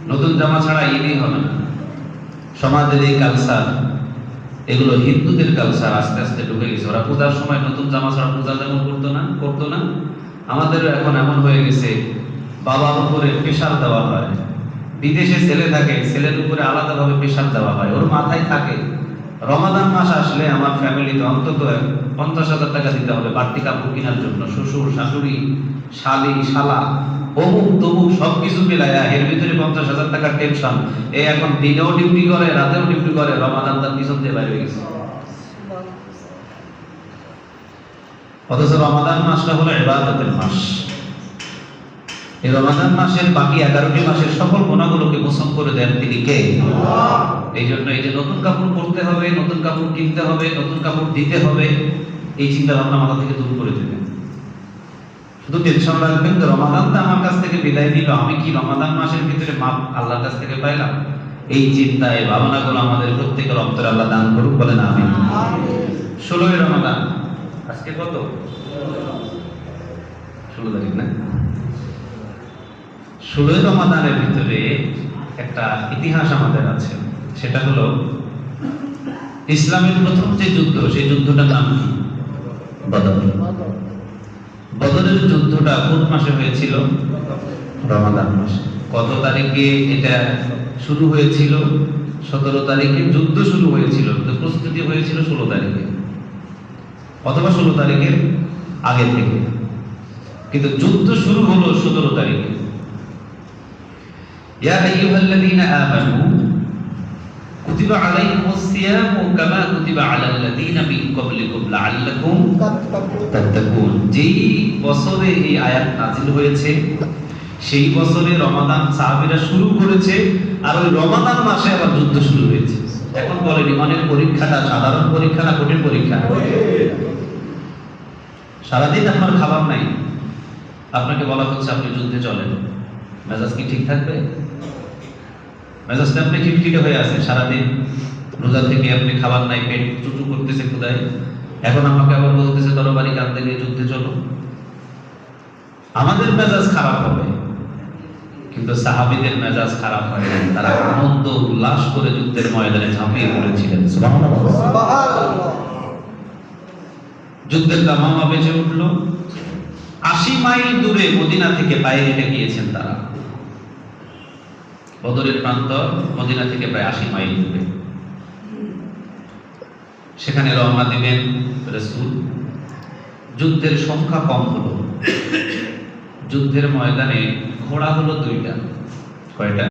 নতুন জামা ছাড়া ঈদই হবে না। সমাজের এই কালচার, এগুলো হিন্দুদের কালচার আস্তে আস্তে ঢুকে গেছে। ওরা পূজার সময় নতুন জামা ছাড়া পূজা যেমন করতো না, আমাদেরও এখন এমন হয়ে গেছে, বাবার উপরে প্রেশার দেওয়া হয়। বিদেশে ছেলে থাকে, ছেলের উপরে আলাদাভাবে প্রেশার দেওয়া হয়, ওর মাথায় থাকে রমাদান মাস আসলে আমার ফ্যামিলিতে অন্তত 50,000 টাকা দিতে হবে বাড়তি কাপড় কেনার জন্য। শ্বশুর, শাশুড়ি, শালি, শালা, অমুক তমুক সবকিছু মিলাইয়া এর ভিতরে 50,000 টাকার টেনশন। এই এখন দিনেও ডিউটি করে, রাতেও ডিউটি করে, রমাদান তার পিছন দিয়ে বাইরে গেছে। অথচ রমাদান মাসটা হলো ইবাদতের মাস। এই রমাদান মাসের বাকি 11টি মাসের সকল গুনাহগুলোকে মোচন করে দেন তিনি কে? আল্লাহ। এই জন্য এই যে নতুন কাপড় পরতে হবে, নতুন কাপড় কিনতে হবে, নতুন কাপড় দিতে হবে, এই চিন্তা ভাবনা মাথা থেকে দূর করে দেবেন। শুধু টেনশন রাখবেন যে রমাদানটা আমার কাছ থেকে বিদায় নিল, আমি কি রমাদান মাসের ভিতরে মাপ আল্লাহর কাছ থেকে পাইলাম? এই চিন্তায় ভাবনাগুলো আমাদের প্রত্যেকের অন্তরে আল্লাহ দান করুক, বলেন আমিন। 16ই রমাদান, আজকে কত? 16 তারিখ না? 16ই রমাদানের ভিতরে একটা ইতিহাস আমাদের আছে, সেটা হলো ইসলামের প্রথম যে যুদ্ধ, সেই যুদ্ধটার নাম কি? বদর। বদরের যুদ্ধটা কোন মাসে হয়েছিল? রমাদান মাসে। কত তারিখে এটা শুরু হয়েছিল? 17 তারিখে যুদ্ধ শুরু হয়েছিল, প্রস্তুতি হয়েছিল 16 তারিখে অথবা 16 তারিখের আগে থেকে, কিন্তু যুদ্ধ শুরু হলো 17 তারিখে। ইয়া আইয়ুহাল্লাযীনা আমানু কুতিবা আলাইকুমুস সিয়ামু কামা কুতিবা আলাল লাযীনা মিন ক্বাবলিকুম লাআল্লাকুম তাত্তাকুন। যেই বছরে এই আয়াত নাযিল হয়েছে সেই বছরে রমাদান সাহাবীরা শুরু করেছে, আর ওই রমাদান মাসে আবার যুদ্ধ শুরু হয়েছে। এখন বলেন, ইমানের পরীক্ষাটা সাধারণ পরীক্ষা না কঠিন পরীক্ষা? সারাদিন আপনার খাবার নাই, আপনাকে বলা হচ্ছে আপনি যুদ্ধে চলেন, মেজাজ কি ঠিক থাকবে? মেজাজটা আপনি খিটখিটে হয়ে আছে, সারাদিন রোজা থেকে আপনি খাবার নাই, পেট চুচু করতেছে ক্ষুধায়, এখন আমাকে আবার বলতেছে তরবারি কাঁধে নিয়ে যুদ্ধে চলো। আমাদের মেজাজ খারাপ হবে, কিন্তু সাহাবীদের মেজাজ খারাপ হয় না। তারা আনন্দ উল্লাস করে যুদ্ধের ময়দানে ঝাঁপিয়ে পড়েছিলেন। সুবহানাল্লাহ। যুদ্ধের দামামা বেজে উঠল। 80 মাইল দূরে মদিনা থেকে পায়ে হেঁটে গিয়েছেন তারা। বদরের প্রান্তর মদিনা থেকে প্রায় 80 মাইল দূরে। সেখানে রওনা দিবেন রাসূল। যুদ্ধের সংখ্যা কম হলো। যুদ্ধের ময়দানে ঘোড়া হলো 2টা। কয়টা?